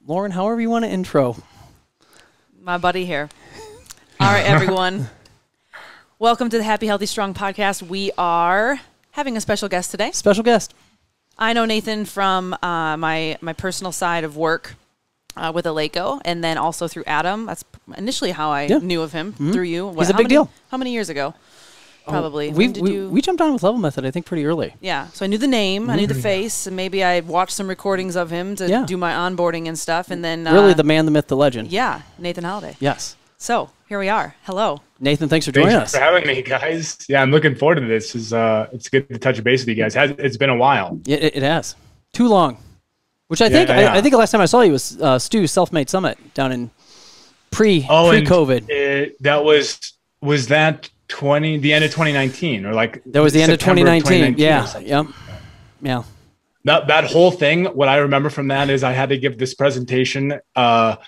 Lauren, however you want to intro. My buddy here. All right, everyone. Welcome to the Happy, Healthy, Strong podcast. We are having a special guest today. Special guest. I know Nathan from my personal side of work with Aleco, and then also through Adam. That's initially how I knew of him, through you. He's a big deal. How many years ago? Probably. We jumped on with Level Method, I think, pretty early. Yeah. So I knew the name, I knew the face, and maybe I watched some recordings of him to do my onboarding and stuff. And then really the man, the myth, the legend. Yeah, Nathan Holliday. Yes. So here we are. Hello, Nathan. Thanks for joining us. Thanks for having me, guys. Yeah, I'm looking forward to this. It's good to touch base with you guys. It's been a while. It has too long. Which I think I think the last time I saw you was Stu's Self-Made Summit down in pre-COVID. That was that the end of 2019 or like that was the end of 2019. Yeah. Yep. Yeah. That whole thing. What I remember from that is I had to give this presentation, and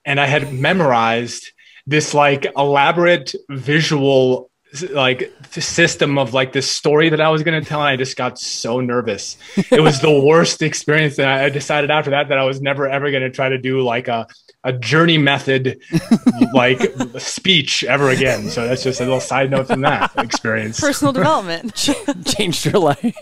I had memorized this like elaborate visual like system of like this story that I was going to tell. And I just got so nervous. It was the worst experience. And I decided after that I was never, ever going to try to do like a journey method, like speech ever again. So that's just a little side note from that experience. Personal development. Changed your life.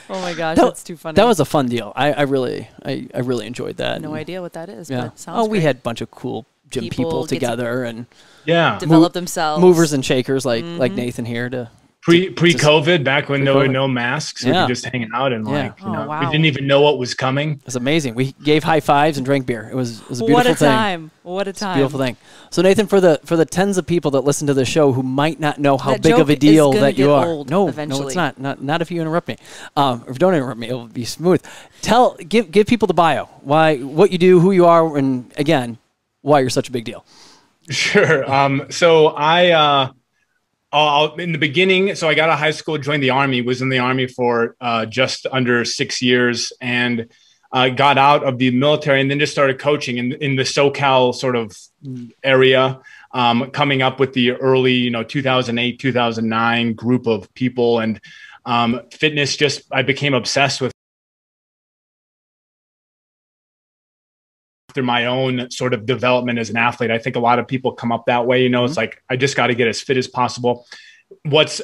Oh my gosh, that's too funny. That was a fun deal. I really enjoyed that. No idea what that is. Yeah. But sounds we great. had a bunch of cool gym people together and develop themselves, movers and shakers like Nathan here to pre-COVID, back when there were no masks, we could just hang out and we didn't even know what was coming. It's amazing. We gave high fives and drank beer. It was a beautiful thing. What a time! What a time! Beautiful thing. So Nathan, for the tens of people that listen to the show who might not know how big of a deal that you are, no, it's not. Not if you interrupt me. Or if you don't interrupt me, it'll be smooth. Give people the bio, what you do, who you are, and again, why you're such a big deal. Sure. So in the beginning, so I got out of high school, joined the Army, was in the Army for just under 6 years, and got out of the military and then just started coaching in the SoCal sort of area, coming up with the early, 2008, 2009 group of people. And fitness, I became obsessed with my own sort of development as an athlete. I think a lot of people come up that way, it's like, I just got to get as fit as possible.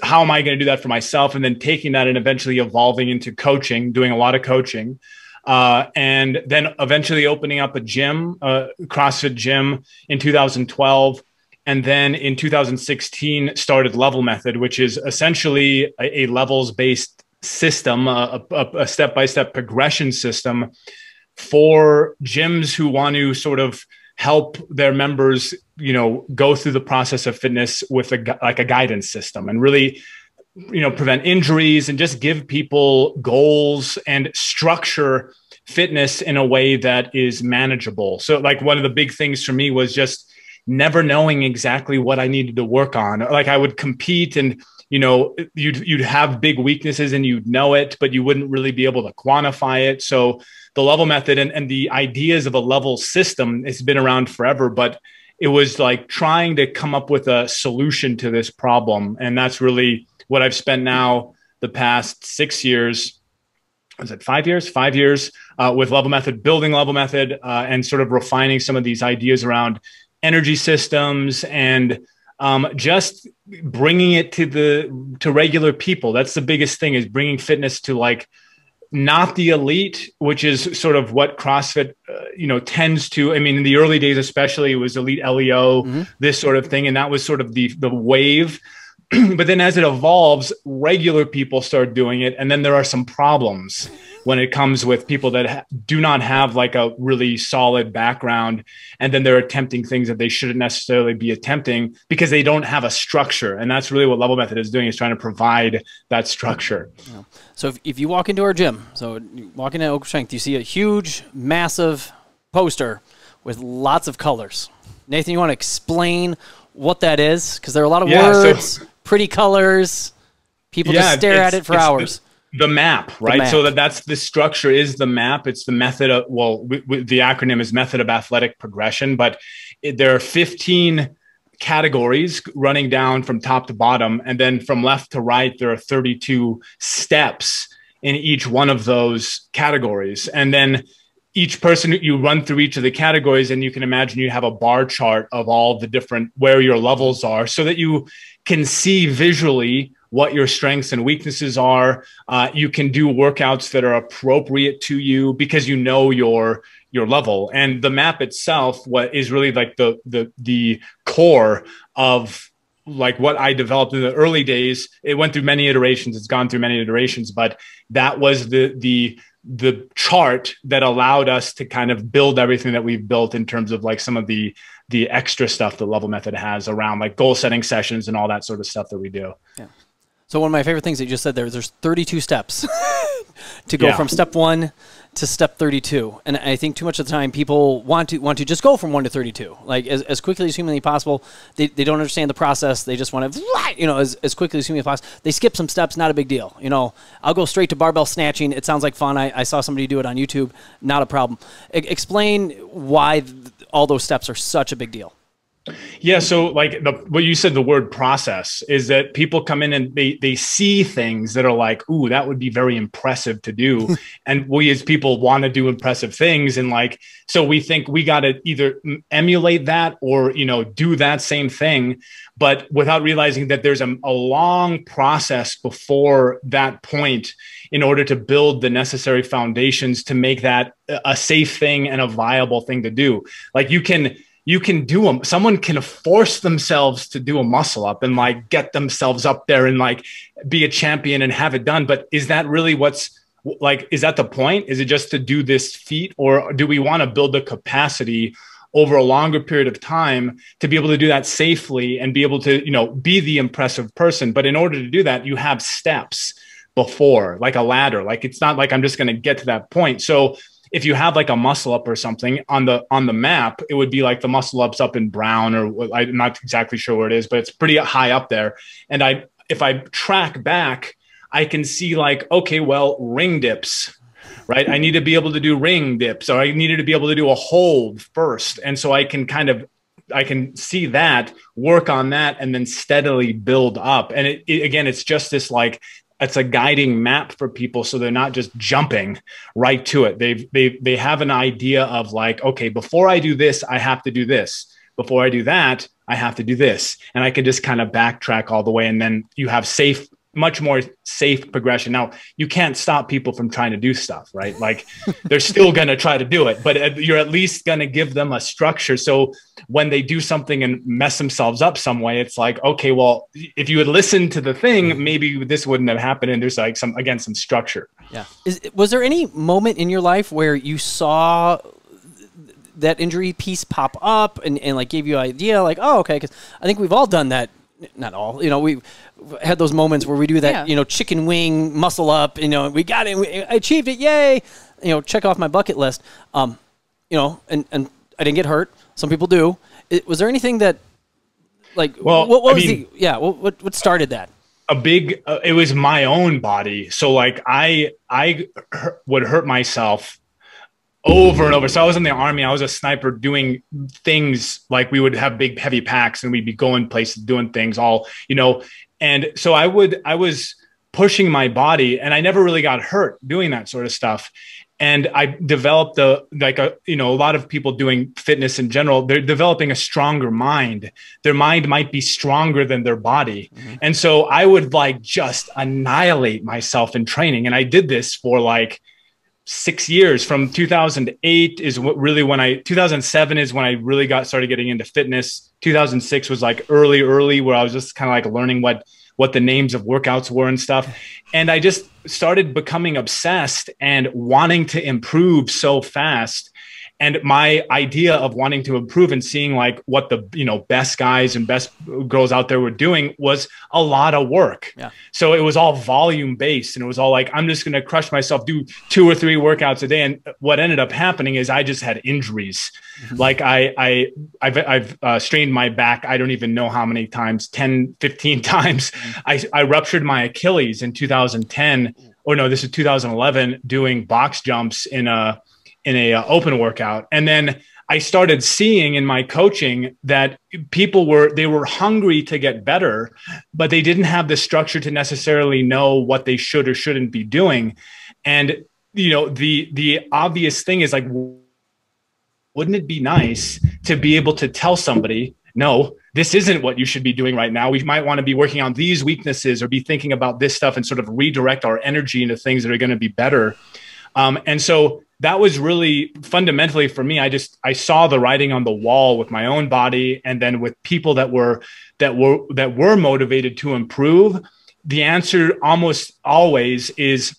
How am I going to do that for myself? And then taking that and eventually evolving into coaching, doing a lot of coaching, and then eventually opening up a gym, CrossFit gym in 2012. And then in 2016 started Level Method, which is essentially a levels-based system, a step-by-step progression system for gyms who want to sort of help their members, go through the process of fitness with a guidance system and really, prevent injuries and just give people goals and structure fitness in a way that is manageable. So like one of the big things for me was just never knowing exactly what I needed to work on. Like I would compete and you'd have big weaknesses and you'd know it, but you wouldn't really be able to quantify it. So the Level Method and the ideas of a level system, it's been around forever, but it was like trying to come up with a solution to this problem. And that's really what I've spent now the past 6 years. Was it 5 years? 5 years with Level Method, building Level Method, and sort of refining some of these ideas around energy systems and just bringing it to regular people. That's the biggest thing, is bringing fitness to like not the elite, which is sort of what CrossFit, tends to. I mean, in the early days, especially, it was elite LEO, this sort of thing. And that was sort of the wave. But then as it evolves, regular people start doing it. And then there are some problems when it comes with people that do not have like a really solid background. And then they're attempting things that they shouldn't necessarily be attempting because they don't have a structure. And that's really what Level Method is doing, is trying to provide that structure. Yeah. So if you walk into our gym, so you walk into Oak Strength, you see a huge, massive poster with lots of colors. Nathan, you want to explain what that is? Because there are a lot of words, pretty colors. People just stare at it for hours. The map, right? So that's the structure is the map. It's the method of, the acronym is method of athletic progression, but there are 15 categories running down from top to bottom. And then from left to right, there are 32 steps in each one of those categories. And then each person, you run through each of the categories, and you can imagine you have a bar chart of all the different, where your levels are, so that you can see visually what your strengths and weaknesses are. You can do workouts that are appropriate to you because you know your level. And the map itself, what is really like the core of like what I developed in the early days. It went through many iterations. It's gone through many iterations, but that was the chart that allowed us to kind of build everything that we've built in terms of like some of the extra stuff the Level Method has around like goal setting sessions and all that sort of stuff that we do. Yeah. So one of my favorite things that you just said there's 32 steps to go from step 1 to step 32. And I think too much of the time people want to just go from 1 to 32, like as quickly as humanly possible. They don't understand the process. They just want to, as quickly as humanly possible. They skip some steps, not a big deal. I'll go straight to barbell snatching. It sounds like fun. I saw somebody do it on YouTube. Not a problem. Explain why all those steps are such a big deal. Yeah. So like what you said, the word process is that people come in and they see things that are like, ooh, that would be very impressive to do. And we as people want to do impressive things. And like, so we think we got to either emulate that or, do that same thing, but without realizing that there's a long process before that point in order to build the necessary foundations to make that a safe thing and a viable thing to do. Like you can do them. Someone can force themselves to do a muscle up and like get themselves up there and like be a champion and have it done. But is that really is that the point? Is it just to do this feat, or do we want to build the capacity over a longer period of time to be able to do that safely and be able to, be the impressive person? But in order to do that, you have steps before, like a ladder. Like it's not like I'm just going to get to that point. So if you have like a muscle up or something on the map, it would be like the muscle ups up in brown, or I'm not exactly sure where it is, but it's pretty high up there. And if I track back, I can see like, okay, well, ring dips, right? I need to be able to do ring dips, or I needed to be able to do a hold first. And so I can see that, work on that, and then steadily build up. And again, it's just this like, it's a guiding map for people, so they're not just jumping right to it. They have an idea of like, okay, before I do this, I have to do this. Before I do that, I have to do this. And I can just kind of backtrack all the way. And then you have much more safe progression. Now, you can't stop people from trying to do stuff, right? Like they're still going to try to do it, but you're at least going to give them a structure. So when they do something and mess themselves up some way, it's like, okay, well, if you had listened to the thing, maybe this wouldn't have happened. And there's like some structure. Yeah. Was there any moment in your life where you saw that injury piece pop up and like gave you an idea like, oh, okay. 'Cause I think we've all done that. Not all, we've had those moments where we do that, chicken wing muscle up, we got it, I achieved it. Yay. Check off my bucket list. And I didn't get hurt. Some people do. Was there anything that like, what started that? It was my own body. So like I would hurt myself over and over. So I was in the Army. I was a sniper doing things like we would have big, heavy packs and we'd be going places, doing things all, and so I was pushing my body and I never really got hurt doing that sort of stuff. And I developed a lot of people doing fitness in general, they're developing a stronger mind. Their mind might be stronger than their body. Mm-hmm. And so I would like just annihilate myself in training. And I did this for like 6 years. From 2008 is 2007 is when I really started getting into fitness. 2006 was like early where I was just kind of like learning what the names of workouts were and stuff. And I just started becoming obsessed and wanting to improve so fast. And my idea of wanting to improve and seeing like what the, best guys and best girls out there were doing was a lot of work. Yeah. So it was all volume based and it was all like, I'm just going to crush myself, do 2 or 3 workouts a day. And what ended up happening is I just had injuries. Mm-hmm. Like I've strained my back. I don't even know how many times, 10, 15 times. Mm-hmm. I ruptured my Achilles in 2010, or no, this is 2011, doing box jumps in a open workout. And then I started seeing in my coaching that people were hungry to get better, but they didn't have the structure to necessarily know what they should or shouldn't be doing. And the obvious thing is like, wouldn't it be nice to be able to tell somebody, no, this isn't what you should be doing right now. We might want to be working on these weaknesses or be thinking about this stuff and sort of redirect our energy into things that are going to be better. And so that was really fundamentally for me. I saw the writing on the wall with my own body, and then with people that were motivated to improve. The answer almost always is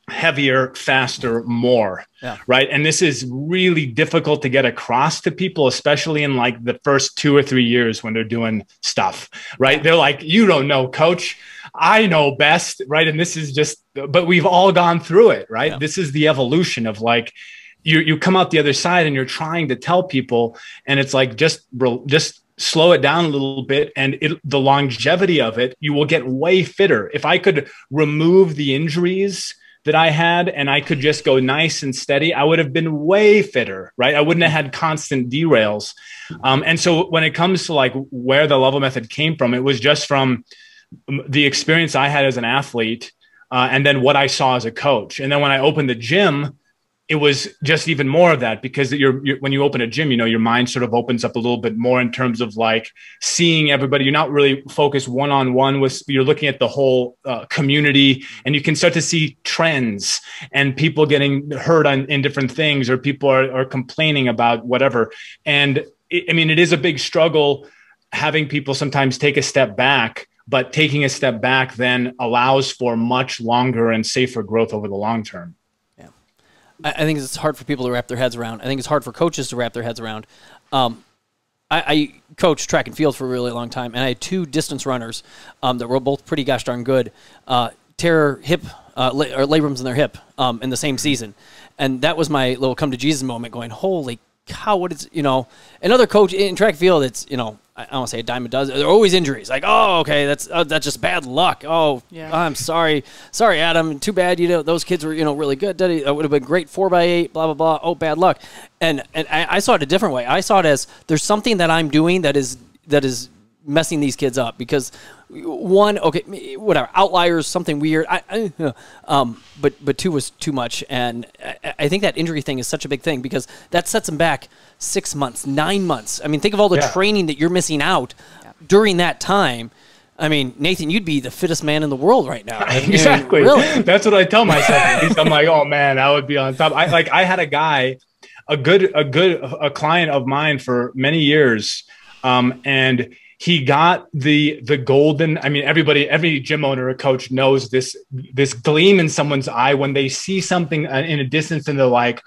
heavier, faster, more. Yeah. Right. And this is really difficult to get across to people, especially in like the first 2 or 3 years when they're doing stuff. Right. Yeah. They're like, you don't know, coach. I know best. Right. And this is just, but we've all gone through it. Right. Yeah. This is the evolution of like, you come out the other side and you're trying to tell people, and it's like, just slow it down a little bit, and the longevity of it, you will get way fitter. If I could remove the injuries that I had and I could just go nice and steady, I would have been way fitter, right? I wouldn't have had constant derails. And so when it comes to like where the level method came from, it was just from the experience I had as an athlete, and then what I saw as a coach. And then when I opened the gym, it was just even more of that, because when you open a gym, your mind sort of opens up a little bit more in terms of like seeing everybody. You're not really focused one-on-one with, you're looking at the whole community, and you can start to see trends and people getting hurt in different things, or people are complaining about whatever. And it is a big struggle having people sometimes take a step back, but taking a step back then allows for much longer and safer growth over the long term. I think it's hard for people to wrap their heads around. I think it's hard for coaches to wrap their heads around. I coached track and field for a really long time, and I had 2 distance runners that were both pretty gosh darn good tear hip or labrums in their hip in the same season. And that was my little come to Jesus moment, going, holy cow, what is, another coach in track and field, it's, I don't want to say a dime a dozen. There are always injuries. Like, oh, okay, that's just bad luck. Oh, yeah. I'm sorry, Adam. Too bad. Those kids were really good. That would have been great 4x8. Blah blah blah. Oh, bad luck. And I saw it a different way. I saw it as there's something that I'm doing that is messing these kids up, because one, okay, whatever, outliers, something weird. But 2 was too much, and I think that injury thing is such a big thing, because that sets them back 6 months, 9 months. I mean, think of all the training that you're missing out during that time. I mean, Nathan, you'd be the fittest man in the world right now. Exactly. Really? That's what I tell myself. I'm like, oh man, I would be on top. I had a guy, a client of mine for many years, and he got the golden, every gym owner or coach knows this gleam in someone's eye when they see something in a distance and they're like,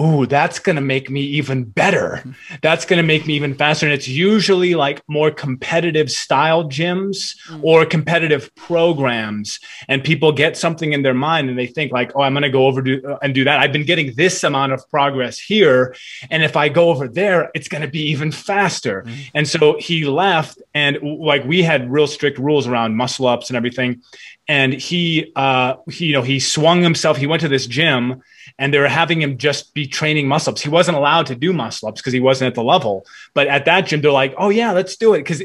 ooh, that's going to make me even better. That's going to make me even faster. And it's usually like more competitive style gyms or competitive programs. And people get something in their mind and they think like, oh, I'm going to go over and do that. I've been getting this amount of progress here. And if I go over there, it's going to be even faster. And so he left, and like we had real strict rules around muscle ups and everything. And he swung himself. He went to this gym and they were having him just be training muscle ups. He wasn't allowed to do muscle ups because he wasn't at the level. But at that gym, they're like, oh yeah, let's do it. Because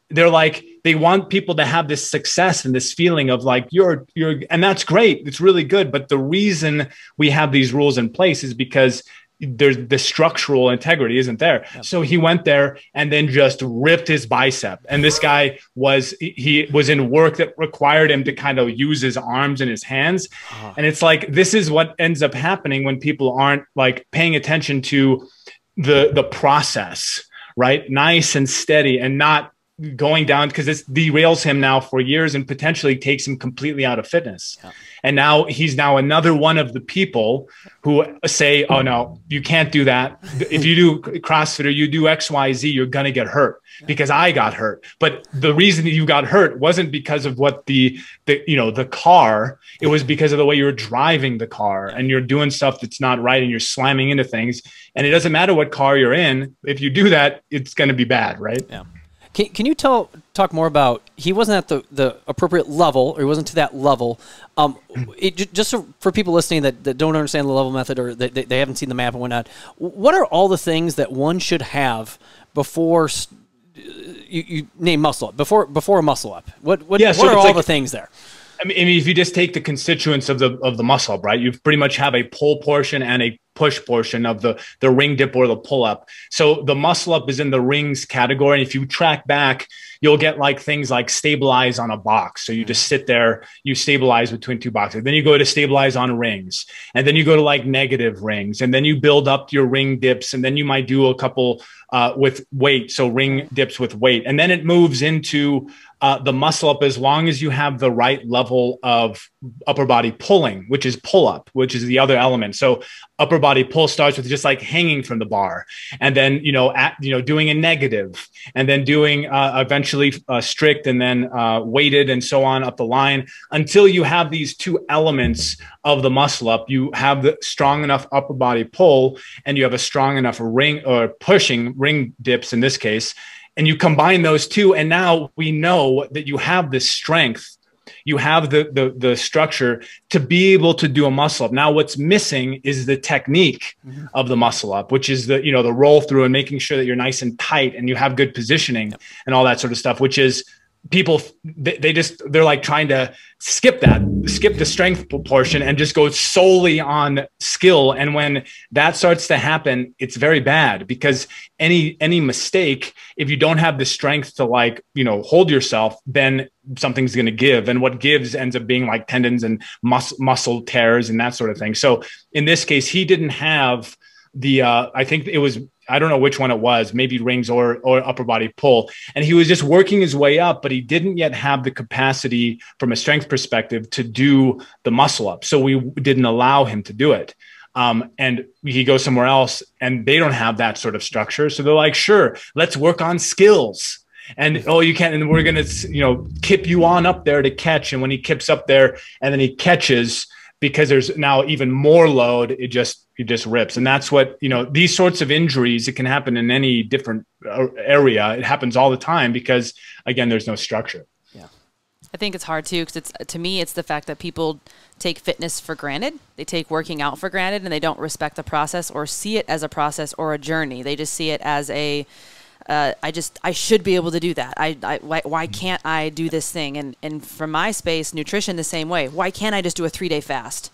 they're like, they want people to have this success and this feeling of like, you're, and that's great. It's really good. But the reason we have these rules in place is because there's the structural integrity isn't there. Yep. So he went there and then just ripped his bicep. And this guy was in work that required him to kind of use his arms and his hands. And it's like, this is what ends up happening when people aren't like paying attention to the process, right? Nice and steady, and not going down, because this derails him now for years and potentially takes him completely out of fitness. Yeah. And now he's another one of the people who say, oh no, you can't do that. If you do CrossFit or you do XYZ, you're going to get hurt, because I got hurt. But the reason that you got hurt wasn't because of what the car, it was because of the way you're driving the car and you're doing stuff that's not right and you're slamming into things. And it doesn't matter what car you're in. If you do that, it's going to be bad, right? Yeah. Can you talk more about, he wasn't at the appropriate level, or he wasn't to that level. Just for people listening that don't understand the level method, or they haven't seen the map and whatnot, what are all the things that one should have before you name muscle up, before a muscle up? What are all the things there? I mean, if you just take the constituents of the muscle up, right, you pretty much have a pull portion and a push portion of the ring dip or the pull up. So the muscle up is in the rings category. And if you track back, you'll get like things like stabilize on a box. So you just sit there, you stabilize between two boxes. Then you go to stabilize on rings. And then you go to like negative rings. And then you build up your ring dips. And then you might do a couple with weight. So ring dips with weight. And then it moves into the muscle up as long as you have the right level of upper body pulling, which is pull up, which is the other element. So upper body pull starts with just like hanging from the bar, and then, doing a negative, and then doing eventually strict, and then weighted, and so on up the line until you have these two elements of the muscle up. You have the strong enough upper body pull, and you have a strong enough ring or pushing ring dips in this case. And you combine those two, and now we know that you have this strength, you have the structure to be able to do a muscle up. Now, what's missing is the technique of the muscle up, which is the roll through and making sure that you're nice and tight and you have good positioning and all that sort of stuff, which is people, they're like trying to skip the strength portion and just go solely on skill. And when that starts to happen, it's very bad, because any mistake, if you don't have the strength to hold yourself, then something's going to give. And what gives ends up being like tendons and muscle tears and that sort of thing. So in this case, he didn't have I think it was, I don't know which one it was, maybe rings or upper body pull. And he was just working his way up, but he didn't yet have the capacity from a strength perspective to do the muscle up. So we didn't allow him to do it. And he goes somewhere else and they don't have that sort of structure. So they're like, sure, let's work on skills. And, you can't, and we're going to, kip you on up there to catch. And when he kips up there and then he catches, because there's now even more load, it just rips. And that's what, these sorts of injuries, it can happen in any different area. It happens all the time because, again, there's no structure. Yeah. I think it's hard too, because to me, it's the fact that people take fitness for granted. They take working out for granted, and they don't respect the process or see it as a process or a journey. They just see it as I should be able to do that. Why can't I do this thing? And from my space, nutrition the same way. Why can't I just do a 3-day fast?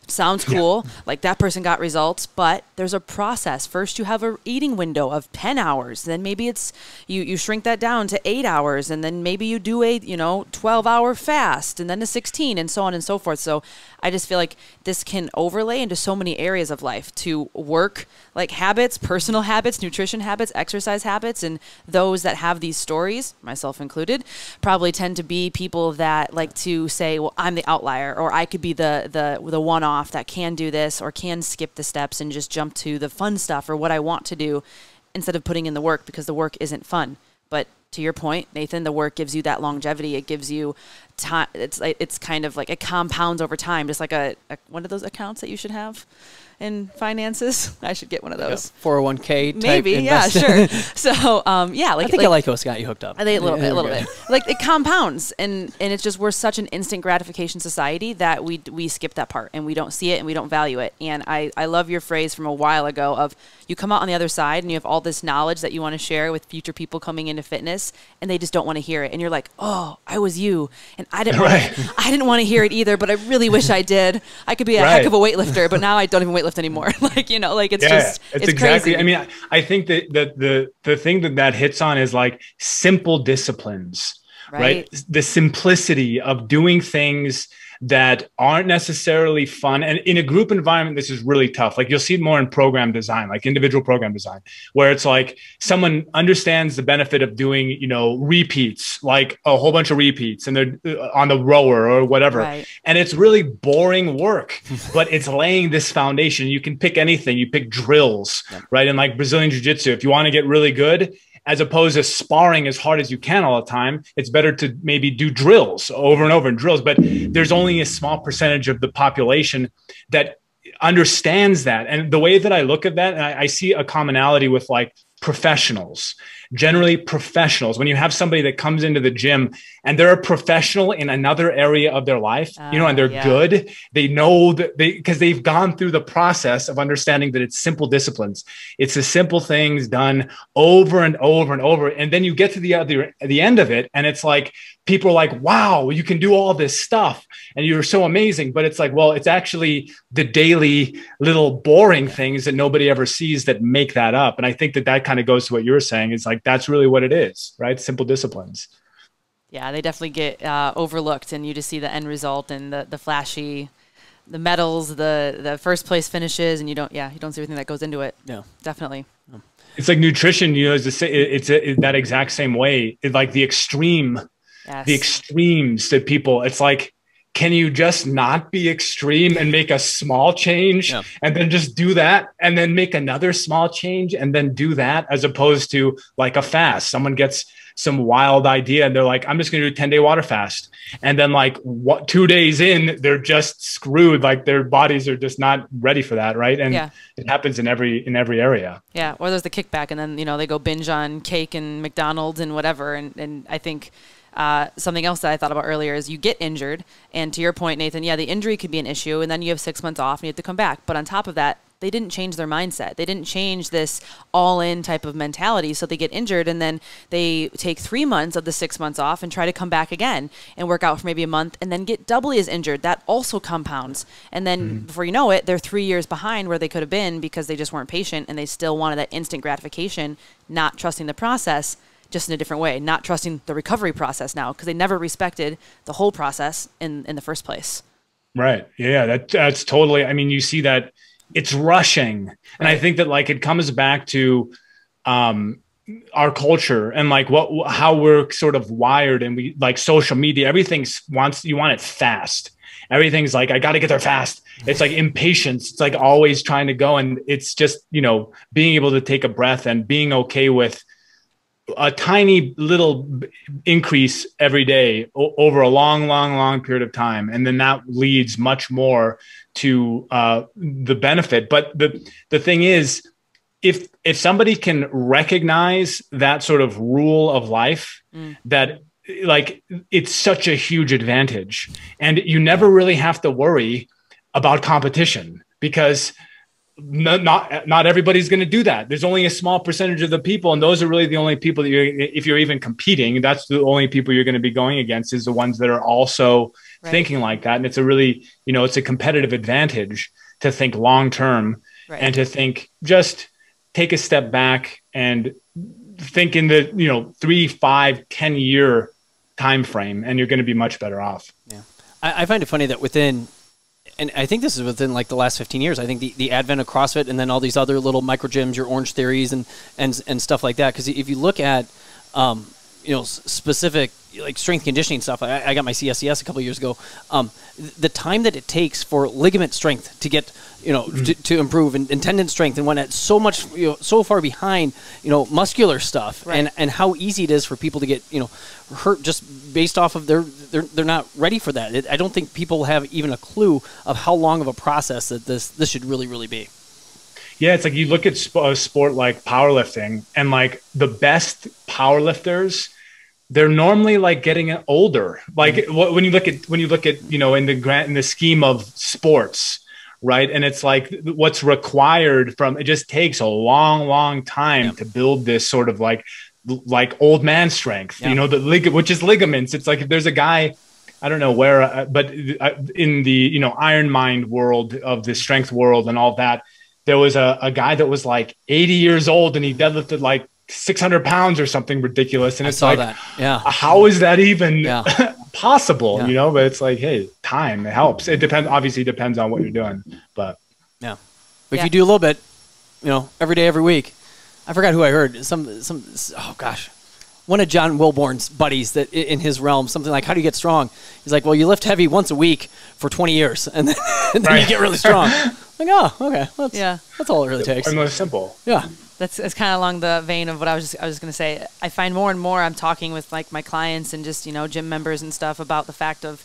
Sounds cool. Yeah. Like that person got results, but there's a process. First, you have an eating window of 10 hours. Then maybe it's you shrink that down to 8 hours, and then maybe you do a 12-hour fast, and then a 16, and so on and so forth. So I just feel like this can overlay into so many areas of life, to work like habits, personal habits, nutrition habits, exercise habits, and those that have these stories, myself included, probably tend to be people that like to say, well, I'm the outlier, or I could be the one-off that can do this or can skip the steps and just jump to the fun stuff or what I want to do instead of putting in the work, because the work isn't fun. But to your point, Nathan, the work gives you that longevity. It gives you time. It's kind of like it compounds over time, just like a one of those accounts that you should have in finances. I should get one of those. 401k type maybe, yeah, sure. So, yeah, I think Alico's got you hooked up. I think a little bit. Like it compounds, and it's just, we're such an instant gratification society that we skip that part and we don't see it and we don't value it. And I love your phrase from a while ago of, you come out on the other side and you have all this knowledge that you want to share with future people coming into fitness, and they just don't want to hear it. And you're like, oh, I was you, and I didn't want to hear it either, but I really wish I did. I could be a heck of a weightlifter, but now I don't even weightlift anymore. It's exactly crazy. I mean, I think that the thing that hits on is like simple disciplines, right? The simplicity of doing things that aren't necessarily fun. And in a group environment, this is really tough. Like you'll see it more in program design, like individual program design, where it's like someone understands the benefit of doing, repeats, like a whole bunch of repeats, and they're on the rower or whatever. Right. And it's really boring work, but it's laying this foundation. You can pick anything. You pick drills, right? And like Brazilian Jiu-Jitsu, if you want to get really good, as opposed to sparring as hard as you can all the time, it's better to maybe do drills over and over in drills. But there's only a small percentage of the population that understands that. And the way that I look at that, and I see a commonality with like professionals, generally professionals. When you have somebody that comes into the gym and they're a professional in another area of their life, and they're good, they know that because they've gone through the process of understanding that it's simple disciplines. It's the simple things done over and over and over. And then you get to the end of it, and it's like, people are like, wow, you can do all this stuff and you're so amazing. But it's like, well, it's actually the daily little boring things that nobody ever sees that make that up. And I think that kind of goes to what you were saying. It's like, that's really what it is, right? Simple disciplines. Yeah, they definitely get overlooked, and you just see the end result and the flashy, the medals, the first place finishes, and you don't see everything that goes into it. Yeah, definitely. It's like nutrition, it's that exact same way. It's like the extremes that people, it's like, can you just not be extreme and make a small change and then just do that and then make another small change and then do that, as opposed to like a fast? Someone gets some wild idea and they're like, I'm just going to do a 10-day water fast. And then 2 days in, they're just screwed. Like their bodies are just not ready for that. Right. And it happens in every area. Yeah. Or there's the kickback, and then, they go binge on cake and McDonald's and whatever. And I think, something else that I thought about earlier is you get injured. And to your point, Nathan, the injury could be an issue, and then you have 6 months off and you have to come back. But on top of that, they didn't change their mindset. They didn't change this all-in type of mentality. So they get injured, and then they take 3 months of the 6 months off and try to come back again and work out for maybe a month, and then get doubly as injured. That also compounds. And then before you know it, they're 3 years behind where they could have been because they just weren't patient and they still wanted that instant gratification, not trusting the process, just in a different way, not trusting the recovery process now because they never respected the whole process in the first place. Right. Yeah, that's totally, I mean, you see that it's rushing. And I think that it comes back to our culture and how we're sort of wired, and we social media, you want it fast. Everything's like, I got to get there fast. It's like impatience. It's like always trying to go. And it's just, being able to take a breath and being okay with a tiny little increase every day over a long period of time. And then that leads much more to the benefit. But the thing is, if somebody can recognize that sort of rule of life, that it's such a huge advantage, and you never really have to worry about competition, because not everybody's going to do that. There's only a small percentage of the people, and those are really the only people that if you're even competing, that's the only people you're going to be going against, is the ones that are also thinking like that. And it's a really, it's a competitive advantage to think long-term and to think, just take a step back and think in the, 3, 5, 10 year time frame, and you're going to be much better off. Yeah. I find it funny that and I think this is within the last 15 years, I think the advent of CrossFit and then all these other little micro gyms, your Orange Theories and stuff like that. Because if you look at, specific strength conditioning stuff, I got my CSCS a couple of years ago. The time that it takes for ligament strength to get, to improve, and tendon strength, and when it's so much, so far behind, muscular stuff, and how easy it is for people to get, hurt just based off of they're not ready for that. I don't think people have even a clue of how long of a process that this should really, really be. Yeah, it's like you look at a sport like powerlifting, and the best powerlifters, they're normally getting older. When you look at in the scheme of sports, right? And it's what's required it just takes a long time to build this sort of old man strength, which is ligaments. It's if there's a guy, I don't know where, but in the, Iron Mind world of the strength world and all that, there was a guy that was 80 years old, and he deadlifted 600 pounds or something ridiculous. And it's that. Yeah. How is that even possible? But it's hey, time, it helps. It obviously depends on what you're doing, but if you do a little bit, every day, every week. I forgot who I heard. One of John Wilborn's buddies that in his realm, something like, how do you get strong? He's like, well, you lift heavy once a week for 20 years, and then, you get really strong. Oh, okay. That's all it really takes. And it's simple. Yeah. It's kind of along the vein of what I was going to say. I find more and more I'm talking with my clients and just, gym members and stuff about the fact of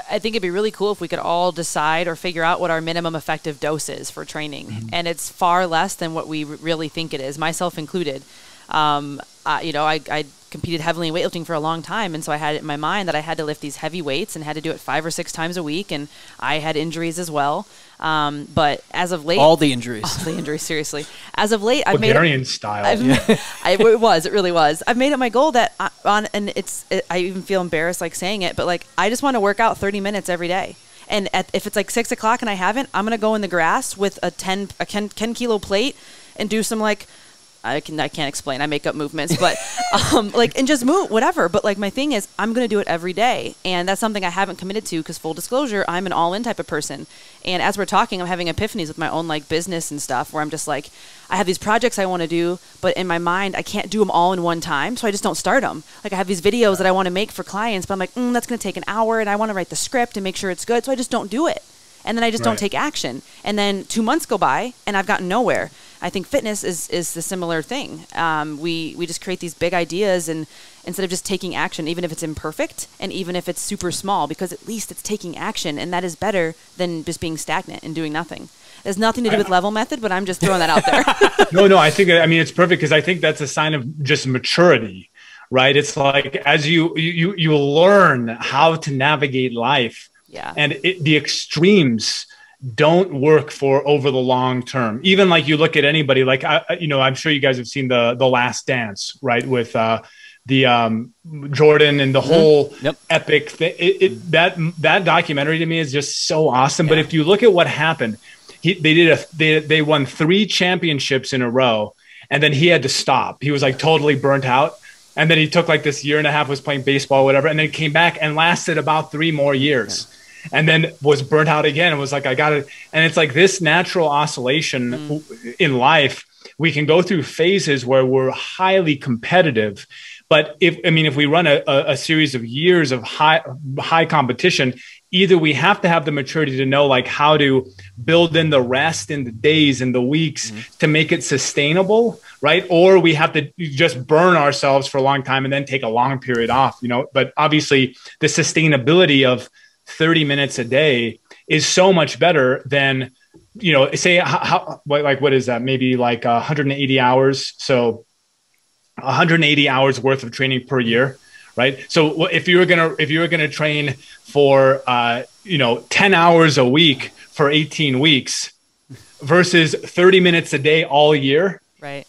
I think it'd be really cool if we could all decide or figure out what our minimum effective dose is for training. And it's far less than what we really think it is, myself included. I competed heavily in weightlifting for a long time, and so I had it in my mind that I had to lift these heavy weights and had to do it 5 or 6 times a week, and I had injuries as well. But as of late, all the injuries, seriously. As of late, I've Bulgarian style. It really was. I've made it my goal that I even feel embarrassed like saying it, but like I just want to work out 30 minutes every day. And if it's like 6 o'clock and I haven't, I'm gonna go in the grass with a 10 kilo plate and do some like. I can't explain. I make up movements, but and just move, whatever. But like my thing is, I'm going to do it every day, and that's something I haven't committed to because full disclosure, I'm an all-in type of person. And as we're talking, I'm having epiphanies with my own like business and stuff where I'm just like, I have these projects I want to do, but in my mind, I can't do them all in one time, so I just don't start them. Like I have these videos that I want to make for clients, but I'm like, that's going to take an hour, and I want to write the script and make sure it's good, so I just don't do it. And then I just don't take action. And then 2 months go by, and I've gotten nowhere. I think fitness is the similar thing. We just create these big ideas, and instead of just taking action, even if it's imperfect and even if it's super small, because at least it's taking action, and that is better than just being stagnant and doing nothing. It has nothing to do with level method, but I'm just throwing that out there. No, I think it's perfect because I think that's a sign of just maturity, right? It's like as you learn how to navigate life, and the extremes don't work for over the long term. Even like you look at anybody, like I'm sure you guys have seen the Last Dance, right? With Jordan and the whole epic thing. That documentary to me is just so awesome. But if you look at what happened, they won 3 championships in a row, and then he had to stop. He was like totally burnt out. And then he took like this 1.5 years, was playing baseball, whatever, and then came back and lasted about 3 more years. And then was burnt out again and was like, I got it. And it's like this natural oscillation in life. We can go through phases where we're highly competitive. But if we run a series of years of high competition, either we have to have the maturity to know like how to build in the rest in the days and the weeks to make it sustainable, right? Or we have to just burn ourselves for a long time and then take a long period off, But obviously the sustainability of 30 minutes a day is so much better than, say what is that? Maybe like 180 hours. So 180 hours worth of training per year, right? So if you were going to train for, 10 hours a week for 18 weeks versus 30 minutes a day all year, right?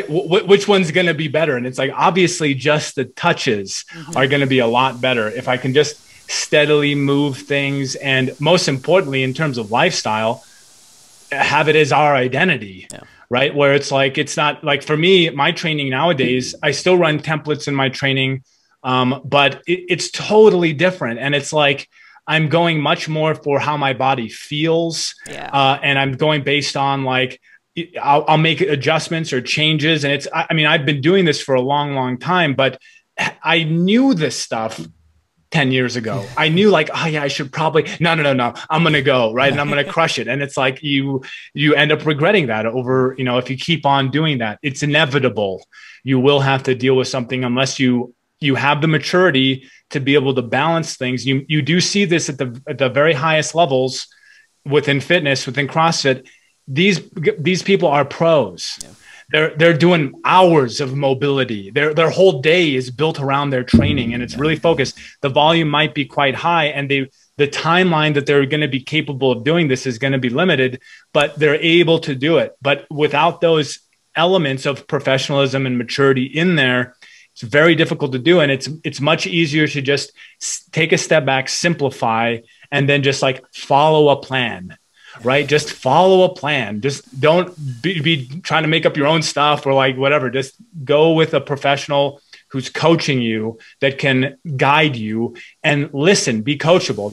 Which one's going to be better? And it's like, obviously just the touches are going to be a lot better. If I can just steadily move things, and most importantly, in terms of lifestyle, have it as our identity, right? Where it's like, it's not like for me, my training nowadays, I still run templates in my training, but it's totally different. And it's like, I'm going much more for how my body feels. And I'm going based on like, I'll make adjustments or changes. And I've been doing this for a long, long time, but I knew this stuff 10 years ago. I knew like, I should probably, no, I'm going to go, right? And I'm going to crush it. And it's like, you end up regretting that over, if you keep on doing that, it's inevitable. You will have to deal with something unless you have the maturity to be able to balance things. You do see this at the very highest levels within fitness, within CrossFit. These people are pros. They're doing hours of mobility. Their whole day is built around their training, and it's really focused. The volume might be quite high, and the timeline that they're going to be capable of doing this is going to be limited, but they're able to do it. But without those elements of professionalism and maturity in there, it's very difficult to do. And it's much easier to just take a step back, simplify, and then just like follow a plan. Right? Just follow a plan. Just don't be trying to make up your own stuff or like whatever. Just go with a professional who's coaching you, that can guide you, and listen, be coachable.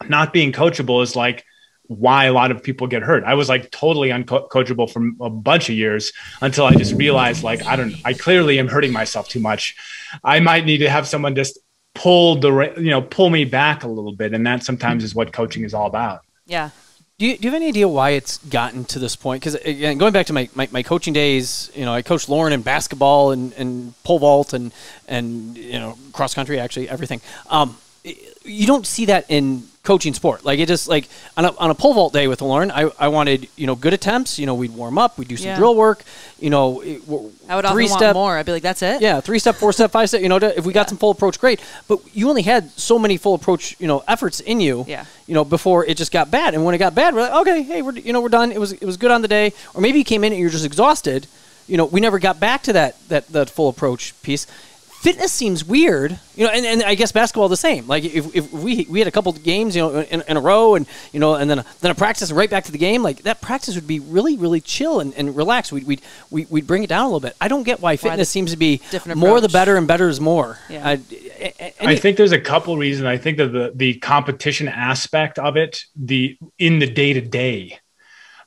Not being coachable is like why a lot of people get hurt. I was like totally uncoachable for a bunch of years until I just realized like, I clearly am hurting myself too much. I might need to have someone just pull me back a little bit. And that sometimes is what coaching is all about. Yeah. Do you have any idea why it's gotten to this point? Because again, going back to my coaching days, I coached Lauren in basketball and pole vault and cross country, actually everything. you don't see that in coaching sport. Like it just like on a pole vault day with Lauren, I wanted, good attempts. We'd warm up, we'd do some drill work, I would often want more. I'd be like, that's it? Yeah, 3-step, 4-step, 5-step, if we got some full approach, great. But you only had so many full approach, efforts in you, before it just got bad. And when it got bad, we're like, okay, hey, we're done. It was good on the day. Or maybe you came in and you're just exhausted. We never got back to that full approach piece. Fitness seems weird, and I guess basketball the same. Like if we had a couple of games, in a row, and and then a practice and right back to the game, like that practice would be really, really chill and relaxed. We'd bring it down a little bit. I don't get why fitness seems to be more the better, and better is more. Yeah. I think there's a couple reasons. I think that the competition aspect of it, in the day to day,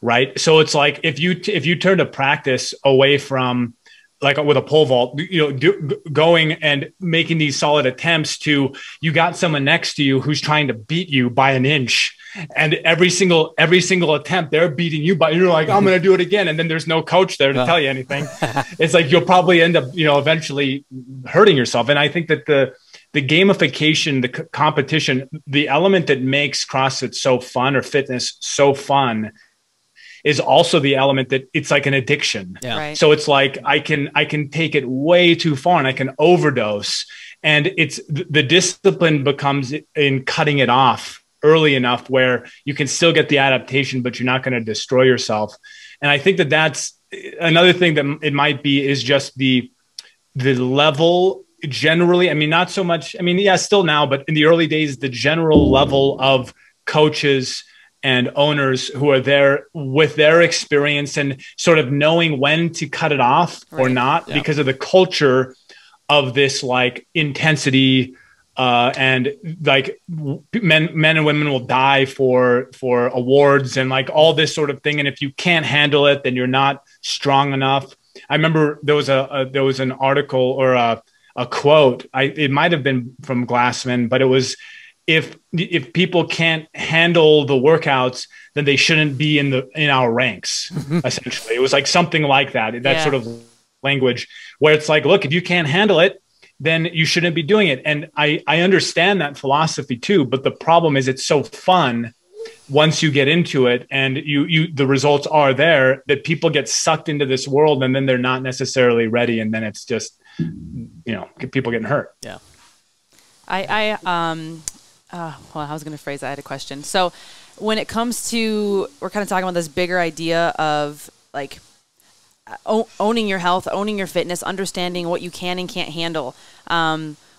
right? So it's like if you turn to practice away from, like with a pole vault, going and making these solid attempts to, you got someone next to you who's trying to beat you by an inch, and every single attempt they're beating you by, you're like, I'm going to do it again. And then there's no coach there to tell you anything. It's like, you'll probably end up, eventually hurting yourself. And I think that the gamification, the competition, the element that makes CrossFit so fun, or fitness so fun, is also the element that it's like an addiction. Yeah. Right. So it's like, I can take it way too far and I can overdose, and it's the discipline becomes in cutting it off early enough where you can still get the adaptation, but you're not going to destroy yourself. And I think that that's another thing that it might be, is just the level generally. I mean, not so much, still now, but in the early days, the general level of coaches and owners who are there with their experience and sort of knowing when to cut it off or not, because of the culture of this like intensity, and like men and women will die for awards and like all this sort of thing. And if you can't handle it, then you're not strong enough. I remember there was an article or a quote. It might have been from Glassman, but it was, if people can't handle the workouts, then they shouldn't be in our ranks. Essentially, it was like something like that sort of language, where it's like, look, if you can't handle it, then you shouldn't be doing it. And I understand that philosophy too, but the problem is it's so fun once you get into it, and the results are there, that people get sucked into this world, and then they're not necessarily ready, and then it's just people getting hurt. Yeah. Well, I was going to phrase that. I had a question. So when it comes to, we're kind of talking about this bigger idea of like owning your health, owning your fitness, understanding what you can and can't handle.